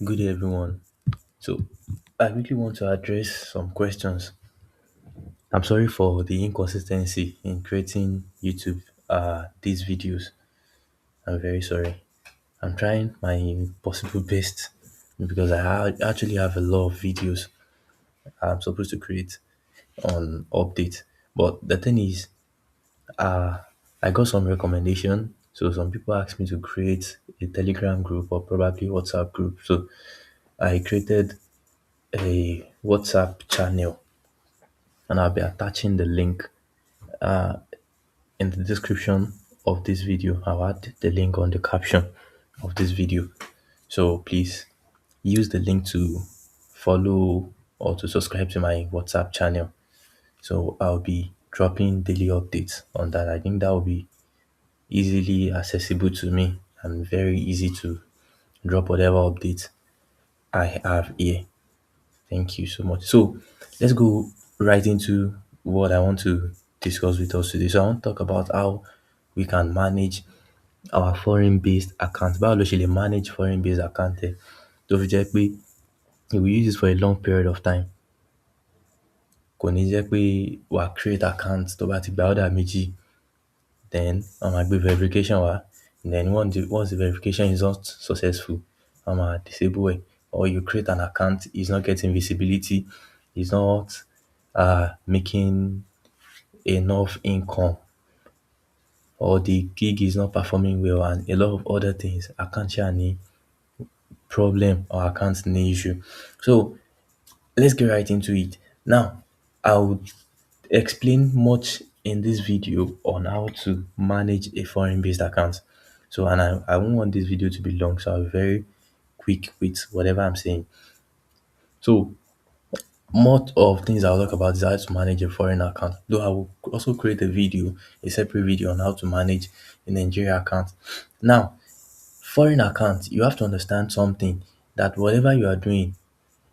Good day, everyone. So, I really want to address some questions. I'm sorry for the inconsistency in creating YouTube these videos. I'm very sorry. I'm trying my possible best because actually have a lot of videos I'm supposed to create on update. But the thing is, uh, I got some recommendation. So some people asked me to create a Telegram group or probably WhatsApp group. So I created a WhatsApp channel and I'll be attaching the link in the description of this video. I'll add the link on the caption of this video. So please use the link to follow or to subscribe to my WhatsApp channel. So I'll be dropping daily updates on that. I think that will be easily accessible to me and very easy to drop whatever updates I have here. Thank you so much. So let's go right into what I want to discuss with us today. So I want to talk about how we can manage our foreign-based accounts. Báwo ló ṣe lè manage foreign-based account ẹ tó fi jẹ́ pé you will use this for a long period of time. Kò ní jẹ́ pé wàá create account tó bá ti gba order méjì, then wọ́n máa gbé verification wá. Then once the verification is not successful, wọ́n máa disable ẹ̀. Or you create an account, it's not getting visibility, it's not making enough income, or the gig is not performing well and a lot of other things. Account ṣáà ní problem or account ní issue. So let's get right into it. Now, I would explain much in this video on how to manage a foreign-based account. So, and I won't want this video to be long, so I'll be very quick with whatever I'm saying. So, most of things I'll talk about is how to manage a foreign account. Though I will also create a separate video on how to manage a Nigeria account. Now, foreign account, you have to understand something that whatever you are doing,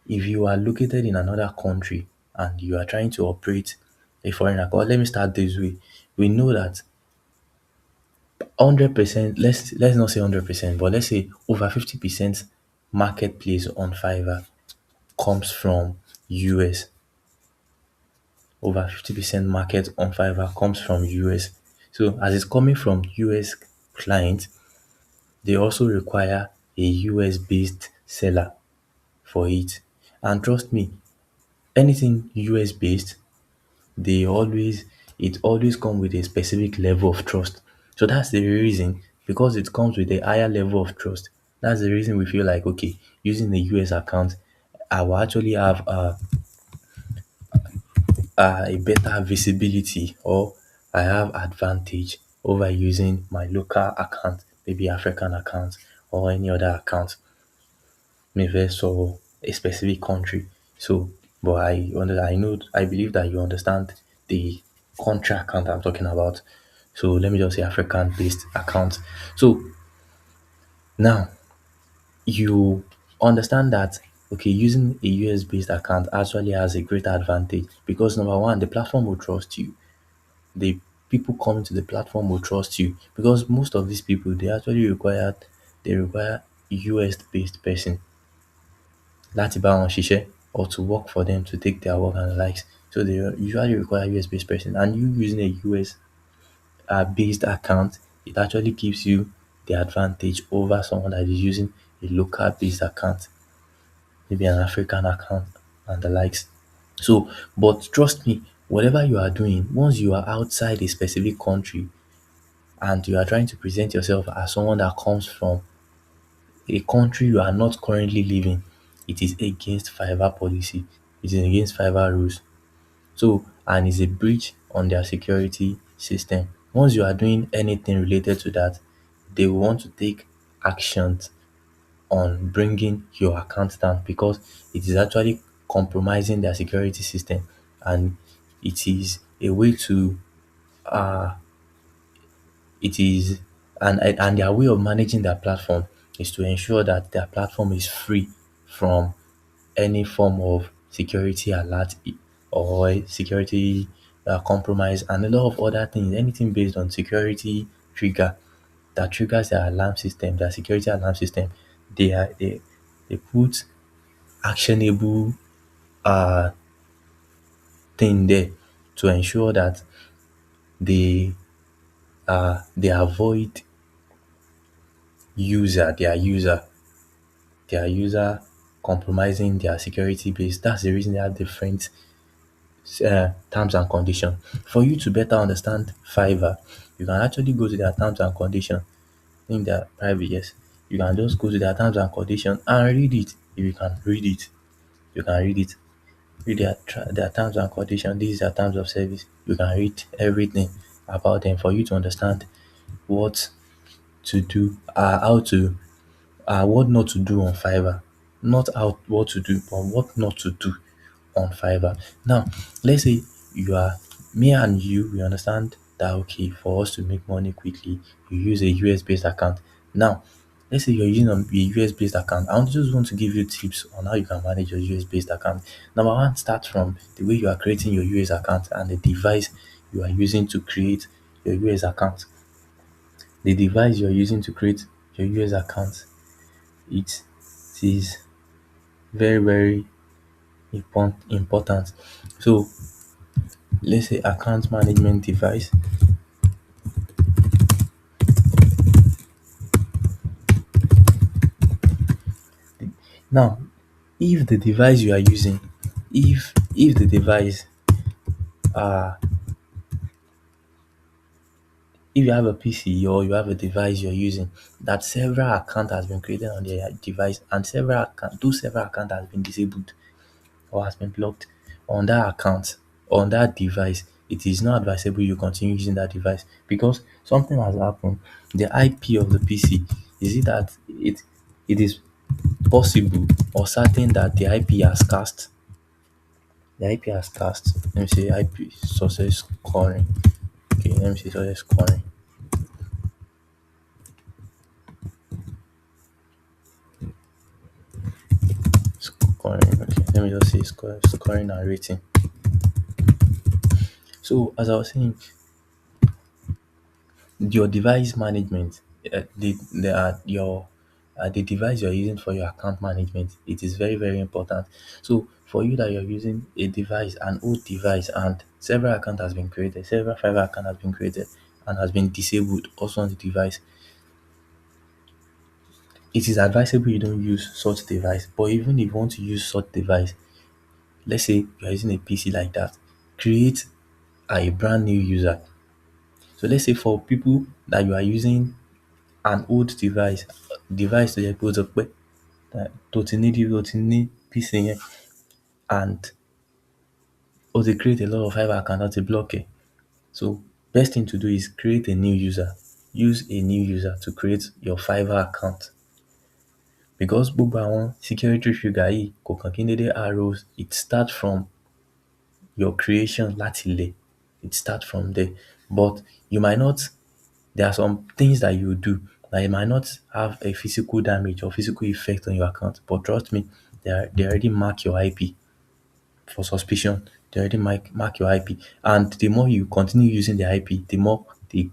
if you are located in another country and you are trying to operate a foreign account, let me start this way. We know that 100%, let's not say 100%, but let's say over 50% marketplace on Fiverr comes from US. Over 50% market on Fiverr comes from US. So as it's coming from US clients, they also require a US based seller for it. And trust me, anything US based, they always it always come with a specific level of trust. So that's the reason, because it comes with a higher level of trust. That's the reason we feel like, okay, using the US account, I will actually have a better visibility, or I have advantage over using my local account, maybe African account or any other account, maybe for a specific country. So, but I believe that you understand the country account I'm talking about. So let me just say African based account. So now you understand that, okay, using a US based account actually has a greater advantage because number one, the platform will trust you. The people coming to the platform will trust you because most of these people they require US based person láti bá wọn ṣiṣẹ́ or to work for them, to take their work and the likes. So they usually require US based person, and you using a US based account, it actually gives you the advantage over someone that is using a local based account, maybe an African account and the likes. So, but trust me, whatever you are doing, once you are outside a specific country and you are trying to present yourself as someone that comes from a country you are not currently living, it is against Fiverr policy. It is against Fiverr rules. So, and it's a breach on their security system. Once you are doing anything related to that, they will want to take actions on bringing your account down because it is actually compromising their security system, and it is a way to it is and their way of managing their platform is to ensure that their platform is free from any form of security alert or security compromise and a lot of other things, anything based on security trigger that triggers their alarm system, their security alarm system. They are they. They put actionable uh thing there to ensure that they they avoid their user compromising their security base. That's the reason they have different terms and conditions. For you to better understand Fiverr, you can actually go to their terms and conditions. In their private, yes. You can just go to their terms and conditions and read it. If you can read it, you can read it. Read their terms and conditions. This is their terms of service. You can read everything about them for you to understand what to do, how to what not to do on Fiverr. Not how what to do, but what not to do on Fiverr. Now, let's say you are me and you, we understand that okay, for us to make money quickly, you use a US based account. Now, let's say you're using a US based account. I just want to give you tips on how you can manage your US based account. Number one, start from the way you are creating your US account and the device you are using to create your US account. The device you're using to create your US account, it is very, very important. So let's say account management device. Now, if the device you are using, if the device uh if you have a PC or you have a device you're using that several account has been created on the device and several account has been disabled or has been blocked on that account, on that device, it is not advisable you continue using that device because something has happened. The IP of the PC, is it that it is possible or certain that the IP has cast. The IP has cast. Let me say IP success scoring. Okay, let me say success scoring. Scoring. Okay, let me just say scoring and rating. So as I was saying, your device management, the device you're using for your account management, it is very, very important. So for you that you're using a device, an old device, and several account has been created, several Fiverr account has been created and has been disabled also on the device, it is advisable you don't use such device. But even if you want to use such device, let's say you're using a PC like that, create a brand new user. So let's say for people that you are using an old device tó jẹ́ pé ó ti pẹ́ tó ti ní PC yẹn and ó ti create a lot of Fiverr account tó ti block ẹ̀. So best thing to do is create a new user. Use a new user to create your Fiverr account because gbogbo àwọn security figure yìí kò kàn kí n dédé arrows, it start from your creation láti ilẹ̀, it start from there. But you might not, there are some things that you do that you might not have a physical damage or physical effect on your account, but trust me, they already mark your IP for suspicion. They already mark your IP, and the more you continue using the IP, the more they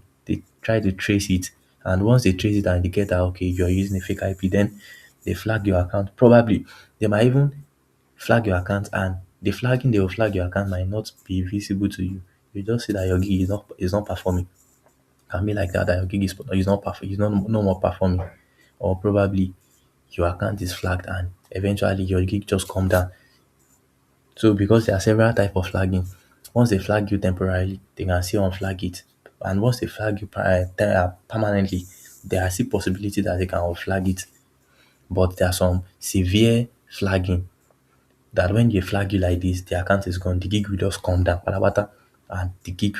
try to trace it. And once they trace it and they get that okay, you're using a fake IP, then they flag your account. Probably they might even flag your account, and the flagging they will flag your account might not be visible to you. You just see that your gig is not performing. Can be like that, that your gig is not no more performing, or probably your account is flagged and eventually your gig just come down. So because there are several type of flagging, once they flag you temporarily, they can still unflag it. And once they flag you permanently, there are still possibility that they can unflag it. But there are some severe flagging that when they flag you like this, the account is gone, the gig will just come down, patapata, and the gig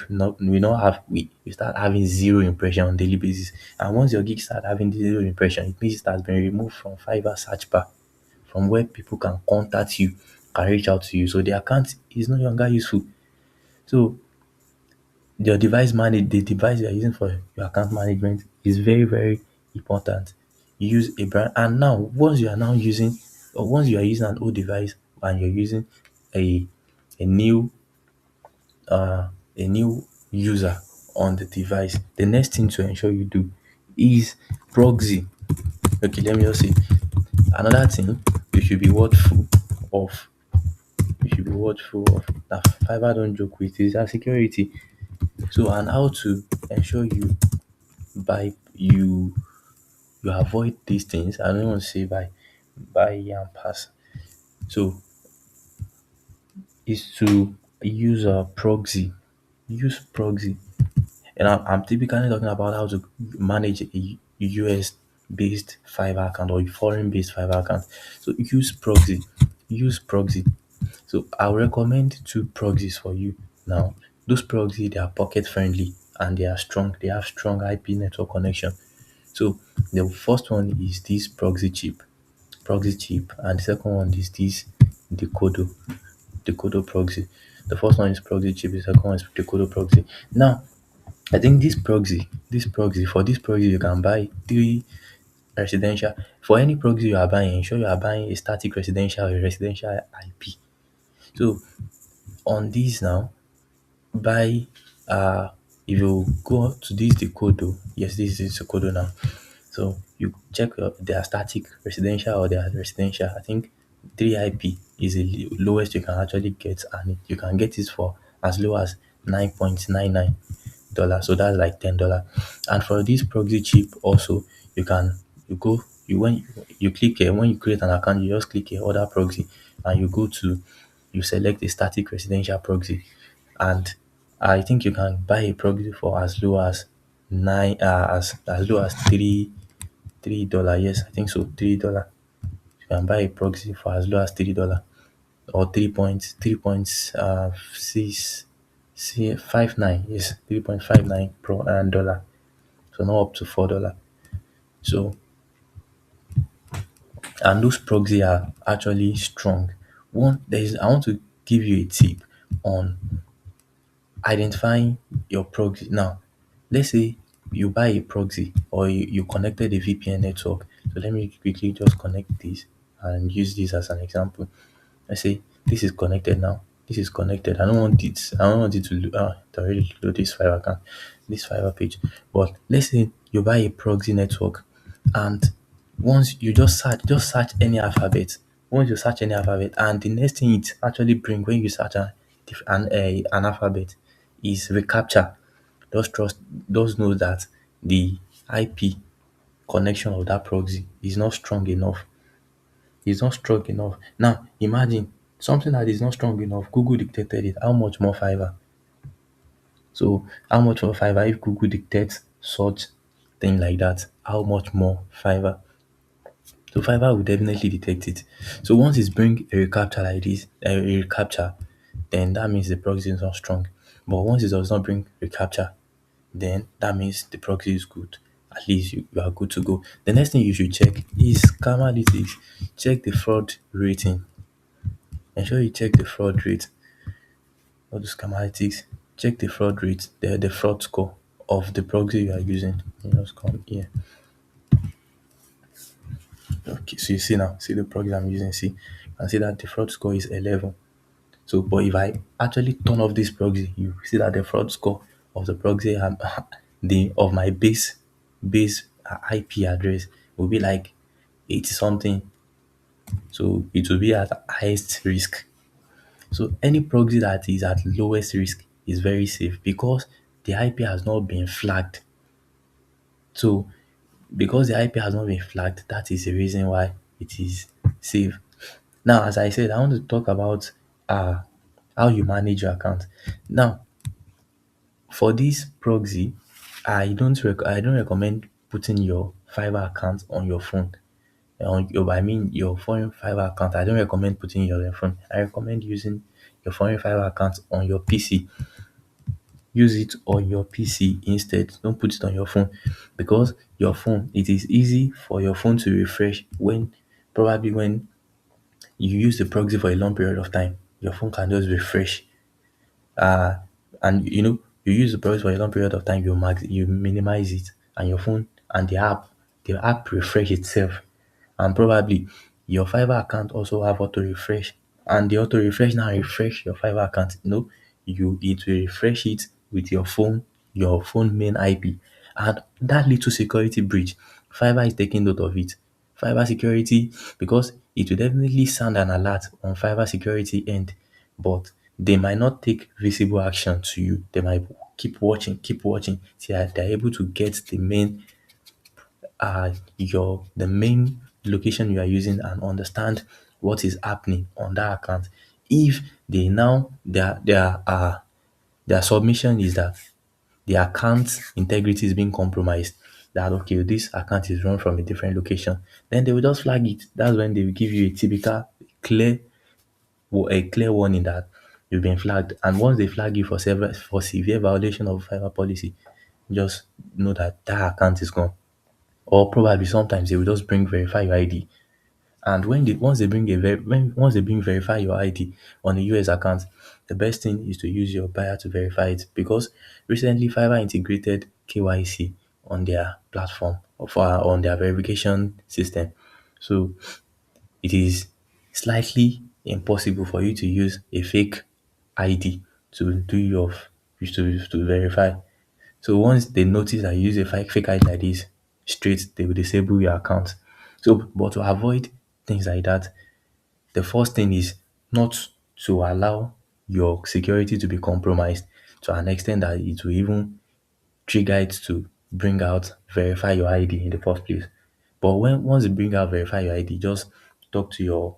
we start having zero impression on daily basis. And once your gig start having zero impression, it means it has been removed from Fiverr search bar, from where people can contact you, can reach out to you. So the account is no longer useful. So the device you are using for your account management is very, very important. Use a brand, and now once you are now using, or once you are using an old device and you're using a a new a new user on the device, the next thing to ensure you do is proxy. Okay, let me just say Another thing you should be watchful of, you should be watchful of that Fiverr don't joke with is their security. So and how to ensure you avoid these things. I don't want to say by and pass. So is to use a proxy. Use proxy. And I'm typically talking about how to manage a US based Fiverr account or a foreign based Fiverr account. So use proxy. Use proxy. So I'll recommend two proxies for you now. Those proxy they are pocket friendly and they are strong. They have strong IP network connection. So the first one is this proxy chip, and the second one is this decoder, decoder proxy. The first one is proxy chip, the second one is decoder proxy. Now, I think for this proxy, you can buy three residential. For any proxy you are buying, ensure you are buying a static residential or a residential IP. So on this now, buy if you go to this decoder, yes, this is decoder now. So you check their static residential or their residential. I think 3IP is the lowest you can actually get, and you can get it for as low as $9.99. So that's like $10. And for this proxy chip also, you can you go you when you click here, when you create an account, you just click here order proxy, and you select a static residential proxy, and I think you can buy a proxy for as low as nine as low as $3. Yes, I think so. $3. You can buy a proxy for as low as $3 or 3.659. Yes, 3.59 pro and dollar. So not up to $4. So and those proxy are actually strong. I want to give you a tip on identifying your proxy. Now, let's say you buy a proxy or you connected a VPN network. So let me quickly just connect this and use this as an example. I say this is connected now. This is connected. I don't want it. I don't want it to already load this Fiverr account, this Fiverr page. But let's say you buy a proxy network, and once you just search any alphabet. Once you search any alphabet, and the next thing it actually bring when you search an alphabet is reCAPTCHA. Just know that the IP connection of that proxy is not strong enough. It's not strong enough. Now imagine something that is not strong enough, Google detected it. How much more Fiverr? So how much more Fiverr if Google detects such thing like that? How much more Fiverr? So Fiverr will definitely detect it. So once it's bring a recaptcha like this, a recaptcha, then that means the proxy is not strong. But once it does not bring recaptcha, then that means the proxy is good. At least you are good to go. The next thing you should check is Scamalytics. Check the fraud rating. Ensure you check the fraud rate or the Scamalytics. Check the fraud rate, the fraud score of the proxy you are using. You just come here. Okay, so you see now, see the proxy I'm using, see, and see that the fraud score is 11. So, but if I actually turn off this proxy, you see that the fraud score of the proxy the of my base IP address will be like 80 something. So it will be at highest risk. So any proxy that is at lowest risk is very safe because the IP has not been flagged. So because the IP has not been flagged, that is the reason why it is safe. Now, as I said, I want to talk about how you manage your account. Now, for this proxy, I don't recommend putting your Fiverr account on your phone. Your foreign Fiverr account. I don't recommend putting your phone. I recommend using your foreign Fiverr account on your PC. Use it on your PC instead. Don't put it on your phone because your phone, it is easy for your phone to refresh when you use the proxy for a long period of time. Your phone can just refresh, uh, and you use the proxy for a long period of time. You minimize it, and your phone and the app refresh itself, and probably your Fiverr account also have auto refresh, and the auto refresh now refresh your Fiverr account. It will refresh it with your phone main IP, and that little security breach, Fiverr is taking note of it. Fiverr security, because it will definitely sound an alert on Fiverr security end, but they might not take visible action to you. They might keep watching till they're able to get the main location you are using and understand what is happening on that account. If they now their submission is that the account integrity is being compromised, that okay, this account is run from a different location, then they will just flag it. That's when they will give you a typical clear a clear warning that you've been flagged. And once they flag you for severe violation of Fiverr policy, just know that that account is gone. Or probably sometimes they will just bring verify your ID. And once they bring verify your ID on a US account, the best thing is to use your buyer to verify it, because recently Fiverr integrated KYC on their platform on their verification system. So it is slightly impossible for you to use a fake ID to do your to verify. So once they notice that you use a fake ID like this, straight they will disable your account. So but to avoid things like that, the first thing is not to allow your security to be compromised to an extent that it will even trigger it to bring out verify your ID in the first place. But once you bring out verify your ID, just talk to your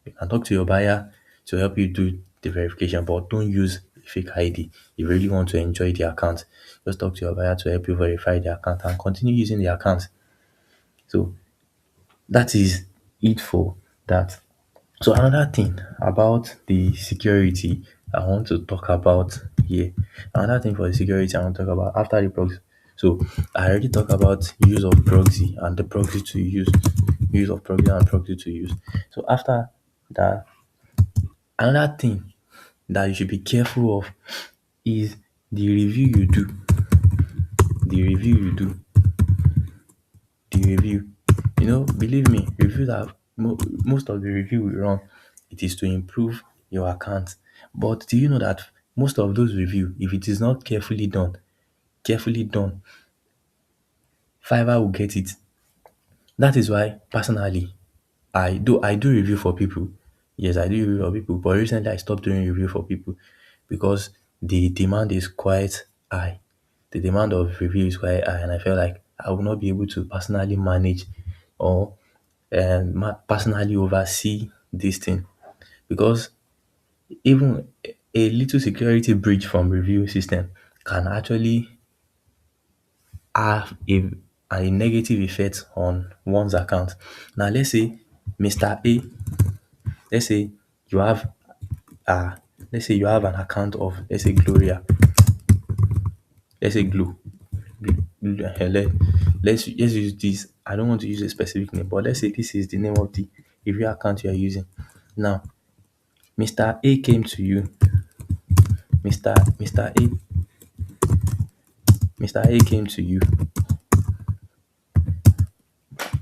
you can talk to your buyer to help you do the verification, but don't use a fake ID. If you really want to enjoy the account, just talk to your buyer to help you verify the account and continue using the account. So that is it for that. So another thing about the security I want to talk about here. Another thing for the security I want to talk about after the proxy. So I already talked about use of proxy and the proxy to use, use of proxy and proxy to use. So after that, another thing that you should be careful of is the review you do. The review you do. The review. You know, believe me, reviews are most of the review we run, it is to improve your account. But do you know that most of those review, if it is not carefully done, Fiverr will get it. That is why personally I do review for people. Yes, I do review for people, but recently I stopped doing review for people because the demand is quite high. The demand of review is quite high, and I felt like I would not be able to personally manage or personally oversee this thing, because even a little security breach from review system can actually have a negative effect on one's account. Now Mr. A, let's say you have uh let's say you have an account of, let's say, Gloria, let's say Glo. Let's use this. I don't want to use a specific name, but let's say this is the name of the review account you are using. Now, Mr. A came to you. Mr. Mr. A Mr. A came to you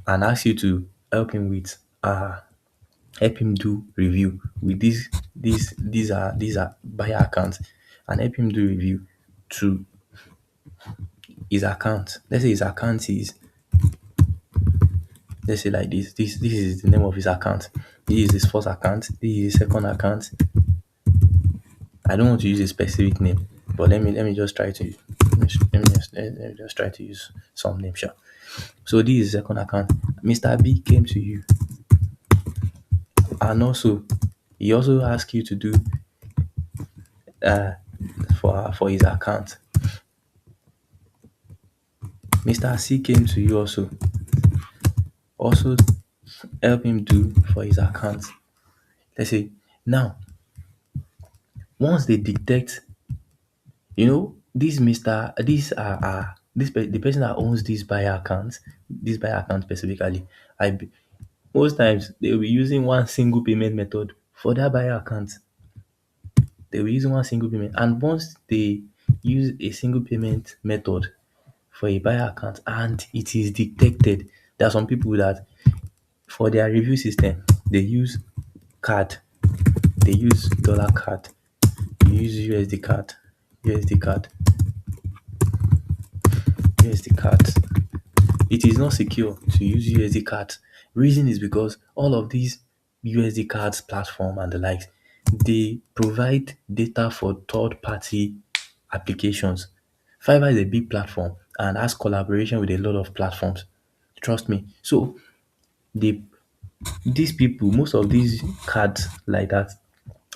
and asked you to help him do review with these are buyer accounts, and help him do review to his account. Let's say his account is, let's say like this is the name of his account. This is his first account, this is his second account. I don't want to use a specific name, but let me just try to let me just try to use some name, sure. So this is his second account. Mr. B came to you, and also he also asked you to do uh for his account. Mr. C came to you also help him do for his account. Let's say now, once they detect, this Mr. This the person that owns this buyer account specifically, I be- most times they will be using one single payment method for that buyer account. They will use one single payment, and once they use a single payment method for a buyer account and it is detected, there are some people that for their review system they use card, they use dollar card, they use USD card, USD card. It is not secure to use USD card Reason is because all of these USD cards platform and the likes, they provide data for third party applications. Fiverr is a big platform and has collaboration with a lot of platforms. Trust me. So they these people, most of these cards like that,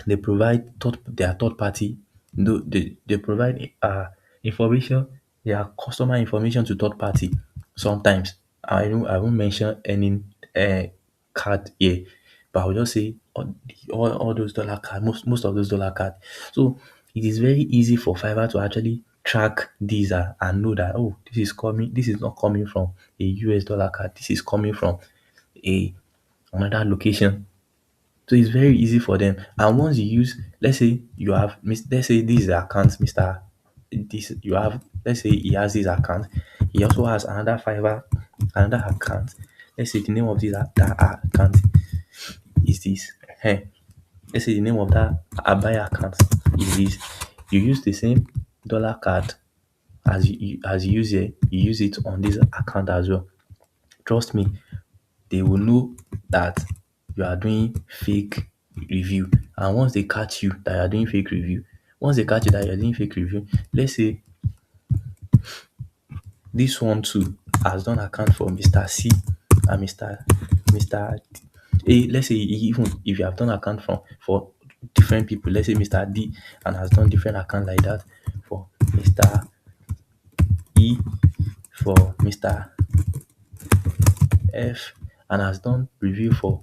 they provide their third party, no, they provide information, their customer information to third party. Sometimes I won't mention any card here, but I'll just say all those dollar card, most of those dollar card. So it is very easy for Fiverr to actually track these and know that, oh, this is not coming from a US dollar card, this is coming from a another location. So it's very easy for them. And once you use, let's say you have, let's say this is the account, Mr. This you have, let's say he has this account. He also has another Fiverr, another account. Let's say the name of this that account is this. Hey, let's say the name of that buyer account is this. You use the same dollar card as you use it, you use it on this account as well. Trust me, they will know that you are doing fake review. And once they catch you that you are doing fake review, once they catch you that you are doing fake review, let's say this one too has done account for Mr. C and Mr. A. Let's say even if you have done account for different people, let's say Mr. D and has done different account like that for Mr. E, for Mr. F, and has done review for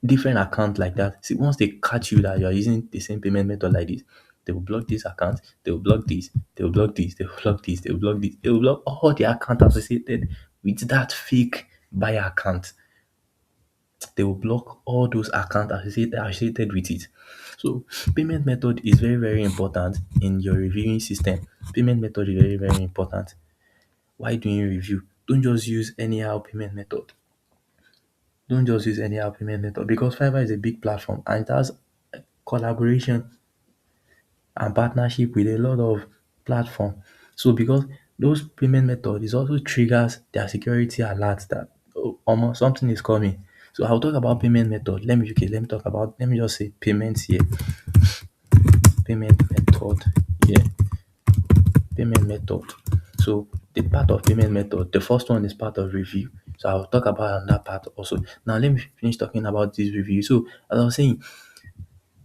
different account like that. See, once they catch you that you are using the same payment method like this, they will block this account, they will block this, they will block this, they will block this, they will block this, they will block all the account associated with that fake buyer account. They will block all those accounts associated with it. So payment method is very, very important in your reviewing system. Payment method is very, very important. Why doing review? Don't just use anyhow payment method. Don't just use anyhow payment method because Fiverr is a big platform and it has collaboration and partnership with a lot of platform. So because those payment method is also triggers their security alert that, oh, something is coming. So I'll talk about payment method. Let me just say payments here. Payment method here. Payment method. So the part of payment method, the first one is part of review. So I'll talk about that part also. Now let me finish talking about this review. So as I was saying,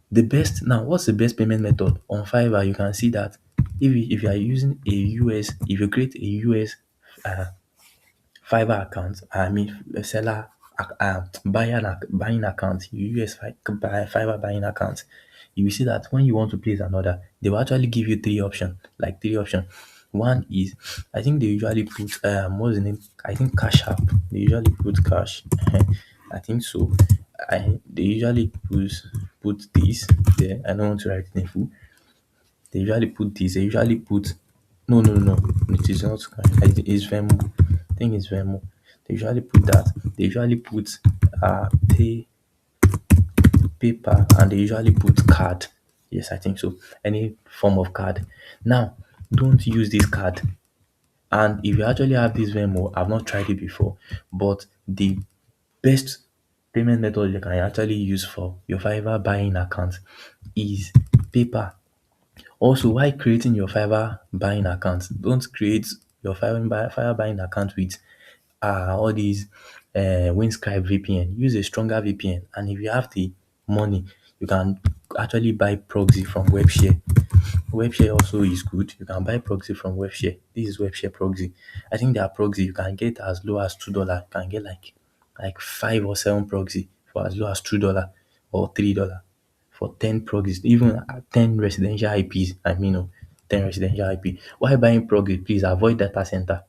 what's the best payment method on Fiverr? You can see that if you are using a if you create a US uh, Fiverr account, I mean a seller buying account, US Fiverr buying account, you will see that when you want to place an order, they will actually give you three options. One is, I think they usually put what's the name? I think Cash App. They usually put cash. I think so. They usually put this there. I don't want to write it in full. They usually put this. They usually put no. It is not. It's Venmo. I think it's Venmo. They usually put that. They usually put paper, and they usually put card. Yes, I think so. Any form of card. Now, don't use this card. And if you actually have this Venmo, I've not tried it before, but the best payment method you can actually use for your Fiverr buying account is paper. Also, while creating your Fiverr buying account, don't create your Fiverr buying account with all these Windscribe VPN. Use a stronger VPN, and if you have the money, you can actually buy proxy from WebShare. WebShare also is good. You can buy proxy from WebShare. This is WebShare proxy. I think their proxy you can get as low as $2. You can get like 5 or 7 proxy for as low as $2 or $3 for 10 proxies, even 10 residential IPs. I mean, 10 residential IP. While buying proxy, please avoid data center.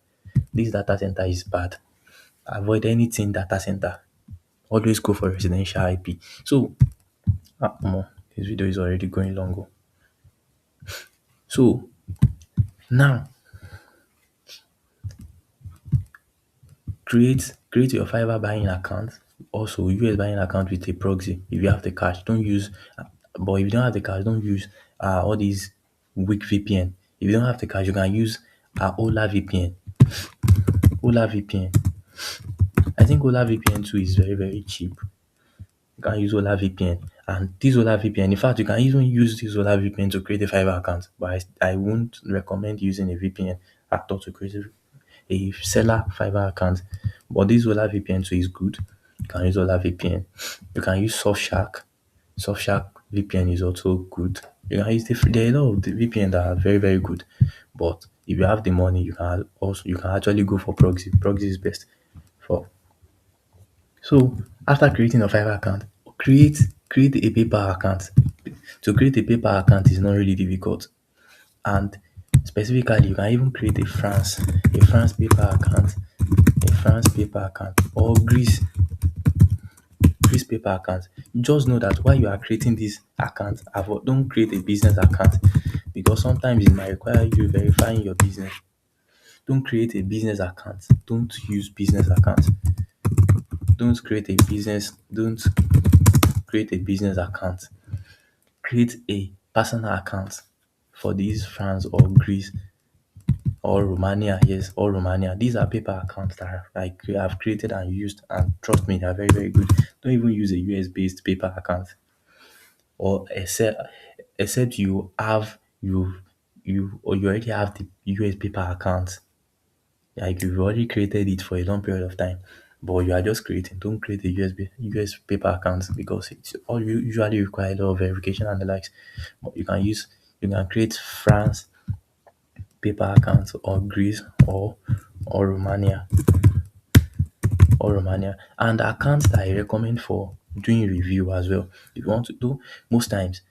This data center is bad. Avoid anything data center. Always go for residential IP. So, this video is already going long. So now create your Fiverr buying account, also US buying account with a proxy. If you have the cash, don't use but if you don't have the cash, don't use all these weak VPN. If you don't have the cash, you can use Ola VPN. Ola VPN. I think Ola VPN too is very, very cheap. You can use Ola VPN. And this Ola VPN, in fact, you can even use this Ola VPN to create a Fiverr account. But I won't recommend using a VPN at all to create a seller Fiverr account. But this Ola VPN too is good. You can use Ola VPN. You can use Surfshark. Surfshark VPN is also good. You can use there are a lot of the VPN that are very, very good. But if you have the money, you can actually go for proxy. Proxy is best for. So after creating a Fiverr account, create a PayPal account. To create a PayPal account is not really difficult. And specifically, you can even create a France PayPal account, or Greece PayPal account. Just know that while you are creating this account, don't create a business account, because sometimes it might require you verifying your business. Don't create a business account. Don't use business account. Don't create a business account. Create a personal account for these France or Greece or Romania. Yes, or Romania. These are paper accounts that I've created and used, and trust me, they are very, very good. Don't even use a US based paper account, or except you already have the US paper account. Like you've already created it for a long period of time, but you are just creating. Don't create a US paper account, because it's all you usually require a lot of verification and the likes. But you can create France paper accounts, or Greece, or Romania and accounts that I recommend for doing review as well. If you want to do, most times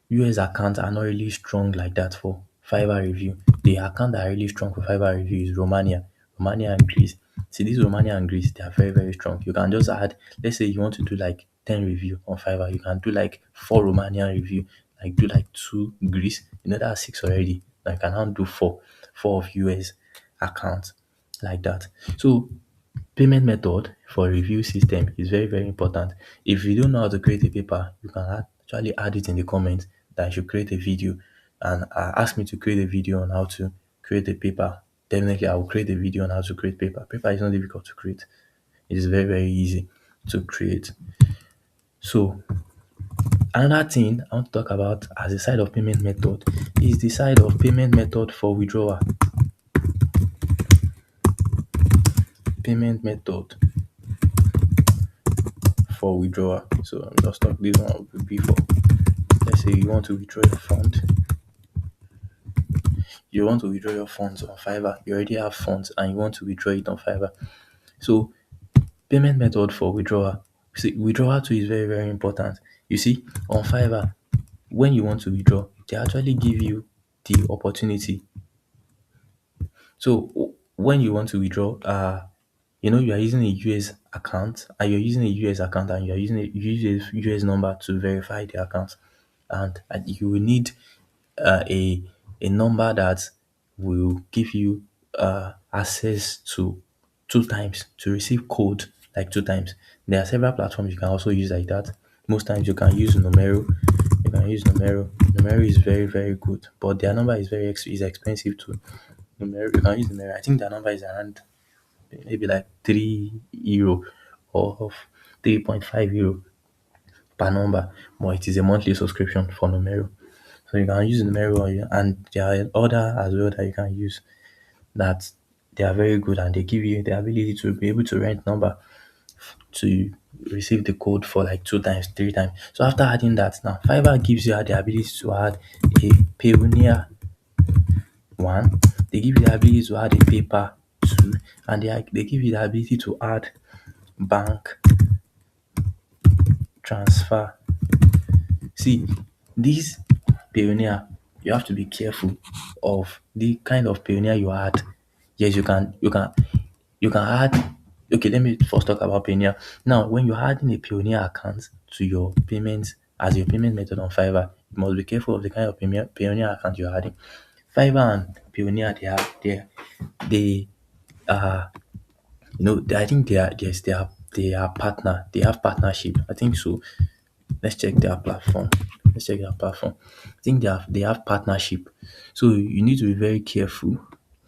US accounts are not really strong like that for Fiverr review. The account that are really strong for Fiverr review is Romania and Greece. See, this Romania and Greece, they are very, very strong. You can just add, let's say you want to do like 10 review on Fiverr, you can do like 4 Romanian review, like do like 2 Greece, that's 6 already. Like, I can now do 4 of US accounts like that. So payment method for review system is very, very important. If you don't know how to create a paper, you can actually add it in the comments that I should create a video, and ask me to create a video on how to create a paper. Definitely, I will create a video on how to create paper. Paper is not difficult to create. It is very, very easy to create. So another thing I want to talk about as a side of payment method is the side of payment method for withdrawal. Payment method for withdrawal. So I'm just talk this one will be for, let's say you want to withdraw your fund. You want to withdraw your funds on Fiverr. You already have funds and you want to withdraw it on Fiverr. So payment method for withdrawal. See, withdrawal too is very, very important. You see, on Fiverr, when you want to withdraw, they actually give you the opportunity. So when you want to withdraw, you are using a US account, and you're using a US account, and you're using a US number to verify the account, and you will need a number that will give you access to 2 times, to receive code like 2 times. There are several platforms you can also use like that. Most times you can use Numero. You can use Numero. Numero is very, very good, but their number is is expensive too. Numero, you can use Numero. I think their number is around maybe like €3 or 3.5 € per number, but it is a monthly subscription for Numero. So you can use Numero, and there are other as well that you can use, that they are very good, and they give you the ability to be able to rent number to receive the code for like 2 times, 3 times. So after adding that, now Fiverr gives you the ability to add a Payoneer one, they give you the ability to add a paper two, and they give you the ability to add bank transfer. See, this Payoneer, you have to be careful of the kind of Payoneer you add. Yes, you can add. Okay, let me first talk about Payoneer. Now, when you're adding a Payoneer account to your payments as your payment method on Fiverr, you must be careful of the kind of Payoneer account you're adding. Fiverr and Payoneer, they are, I think they are, yes, they are partner. They have partnership. I think so. Let's check their platform. Let's check their platform. I think they have partnership. So you need to be very careful.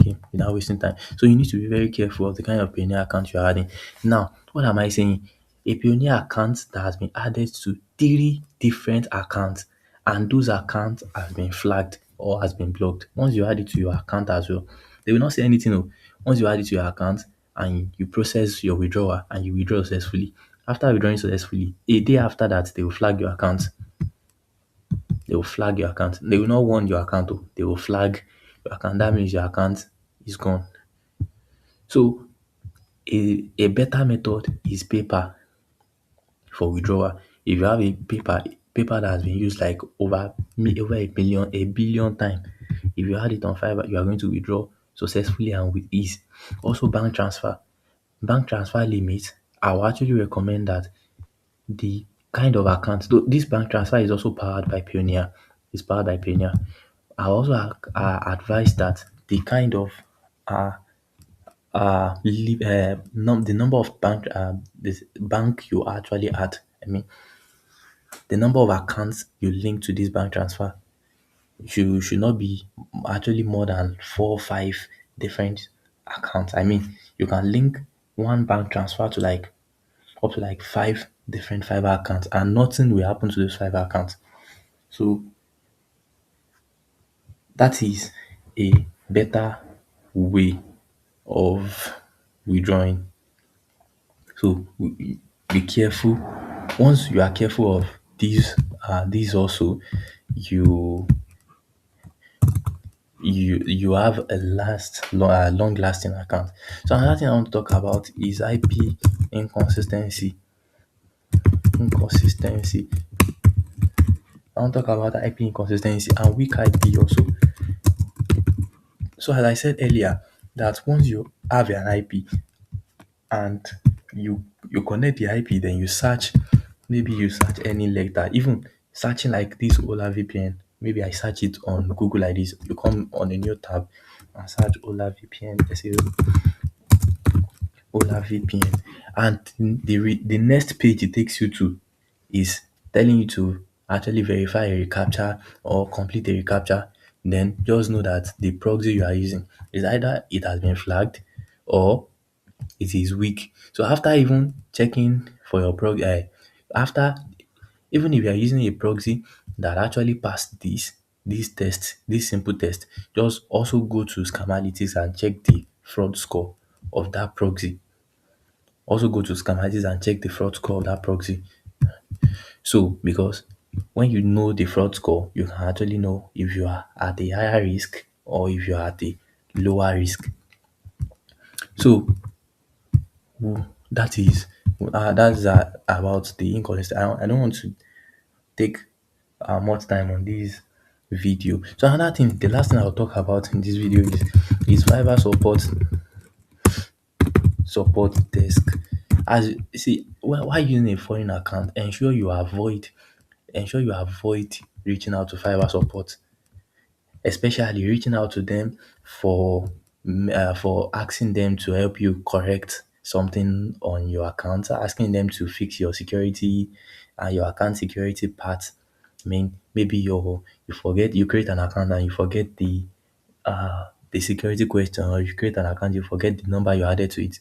Okay, without wasting time. So you need to be very careful of the kind of Payoneer account you're adding. Now, what am I saying? A Payoneer account that has been added to 3 different accounts, and those accounts have been flagged or has been blocked. Once you add it to your account as well, they will not say anything. Oh. Once you add it to your account and you process your withdrawal and you withdraw successfully, after withdrawing successfully, a day after that, they will flag your account. They will flag your account. They will not warn your account. Oh. They will flag your account. That means your account is gone. So a better method is paper for withdrawal. If you have a paper that has been used like over a billion times, if you had it on Fiverr, you are going to withdraw successfully and with ease. Also bank transfer. Bank transfer limits, I will actually recommend that the kind of account, though this bank transfer is also powered by Pioneer. It's powered by Pioneer. I also advise that the kind of uh, the number of this bank you actually add. I mean, the number of accounts you link to this bank transfer should not be actually more than 4 or 5 different accounts. I mean, you can link one bank transfer to like up to like 5 different Fiverr accounts, and nothing will happen to those Fiverr accounts. So that is a better way of withdrawing. So be careful. Once you are careful of these also, you you have a long lasting account. So another thing I want to talk about is IP inconsistency. Inconsistency. I want to talk about IP inconsistency and weak IP also. So as I said earlier, that once you have an IP and you connect the IP, then you search, maybe you search any letter, even searching like this Ola VPN. Maybe I search it on Google like this. You come on a new tab and search Ola VPN. Let's say Ola VPN, and the next page it takes you to is telling you to actually verify a reCAPTCHA or complete a reCAPTCHA. Then just know that the proxy you are using is either it has been flagged or it is weak. So after even checking for your proxy, after even if you are using a proxy that actually passed this test, this simple test, just also go to Scamalytics and check the fraud score of that proxy. Also go to Scamalytics and check the fraud score of that proxy. So because when you know the fraud score, you can actually know if you are at a higher risk or if you are at a lower risk. So that is that's about the inconsistency. I don't want to take much time on this video. So another thing, the last thing I'll talk about in this video is Fiverr support desk. As you see, while using a foreign account, ensure you avoid reaching out to Fiverr support, especially reaching out to them for asking them to help you correct something on your account, asking them to fix your security and your account security part. I mean, maybe you forget, you create an account and you forget the security question, or you create an account, you forget the number you added to it,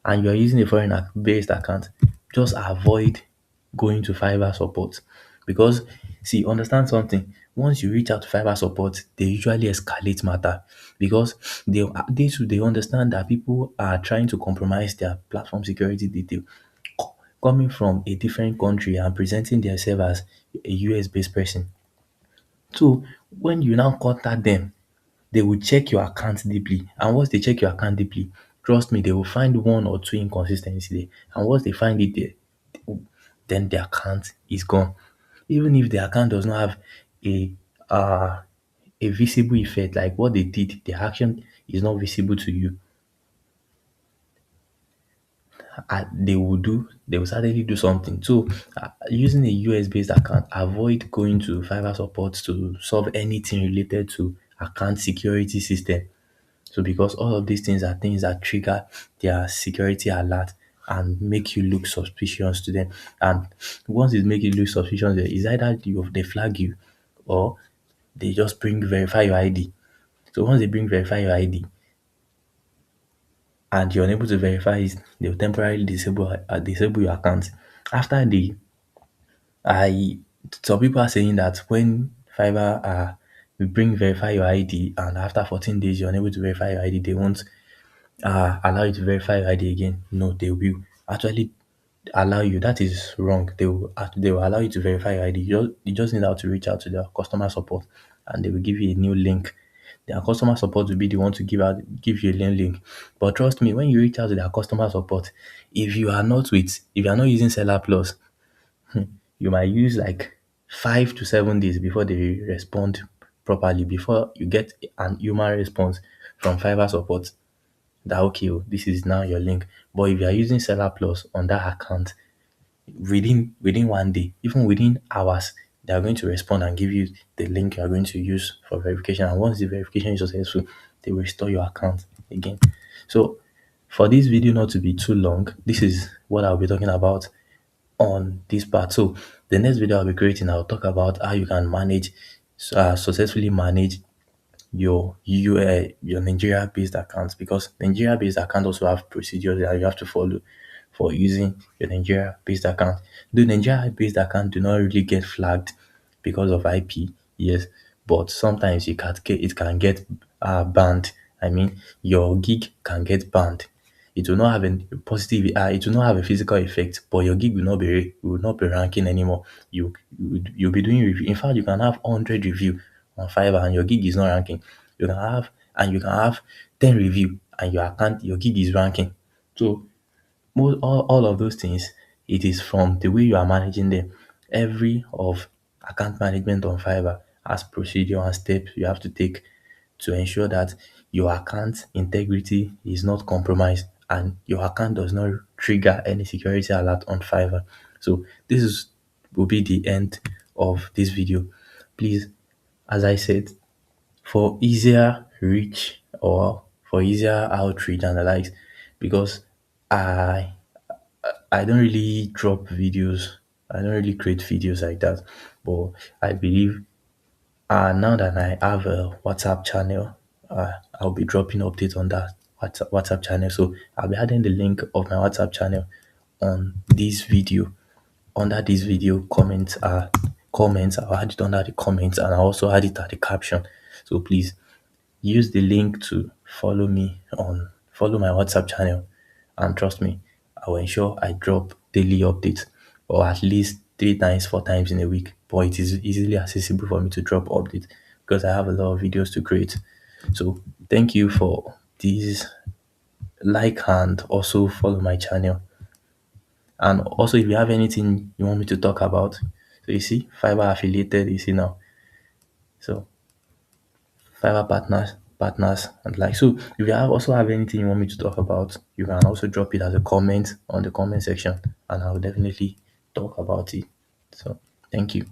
and you're using a foreign based account, just avoid going to Fiverr support. Because see, understand something, once you reach out to Fiverr support, they usually escalate matter, because they understand that people are trying to compromise their platform security detail, coming from a different country and presenting themselves as a US based person. So when you now contact them, they will check your account deeply, and once they check your account deeply, trust me, they will find 1 or 2 inconsistency there, and once they find it there, then the account is gone. Even if the account does not have a uh a visible effect, like what they did, the action is not visible to you, they will certainly do something. So using a US based account, avoid going to Fiverr support to solve anything related to account security system. So because all of these things are things that trigger their security alert and make you look suspicious to them. And once it make you look suspicious, it's either they flag you or they just verify your ID. So once they bring verify your ID and you're unable to verify it, they'll temporarily disable your account. After the I Some people are saying that when Fiverr will bring verify your ID and after 14 days you're unable to verify your ID, they won't allow you to verify your ID again. No, they will actually allow you. That is wrong. They will allow you to verify your ID. You just need how to reach out to their customer support and they will give you a new link. Their customer support will be the one to give you a new link. But trust me, when you reach out to their customer support, if you are not using Seller Plus, you might use like 5 to 7 days before they respond properly, before you get an human response from Fiverr support that okay, oh, this is now your link. But if you are using Seller Plus on that account, within one day, even within hours, they are going to respond and give you the link you are going to use for verification. And once the verification is successful, they will restore your account again. So for this video not to be too long, this is what I'll be talking about on this part. So the next video I'll be creating, I'll talk about how you can successfully manage your Nigeria based accounts, because Nigeria based account also have procedures that you have to follow for using your Nigeria based account. The Nigeria based account do not really get flagged because of IP, yes, but sometimes it can get banned. I mean, your gig can get banned. It will not have it will not have a physical effect, but your gig will not be ranking anymore. You'll be doing review. In fact, you can have 100 review on Fiverr and your gig is not ranking. You can have 10 review and your gig is ranking. So all of those things, it is from the way you are managing them. Every of account management on Fiverr has procedure and steps you have to take to ensure that your account integrity is not compromised and your account does not trigger any security alert on Fiverr. So will be the end of this video. Please, as I said, for easier reach or for easier outreach and the likes, because I I don't really drop videos. I don't really create videos like that. But I believe now that I have a WhatsApp channel, I'll be dropping updates on that WhatsApp channel. So I'll be adding the link of my WhatsApp channel on this video. Under this video, comments. I'll add it under the comments and I'll also add it at the caption. So please use the link to follow my WhatsApp channel, and trust me, I will ensure I drop daily updates or at least 3 times, 4 times in a week. But it is easily accessible for me to drop updates because I have a lot of videos to create. So thank you for this. Like and also follow my channel. And also if you have anything you want me to talk about, so you see Fiverr affiliated, you see now. So Fiverr partners and like, so if you also have anything you want me to talk about, you can also drop it as a comment on the comment section and I'll definitely talk about it. So thank you.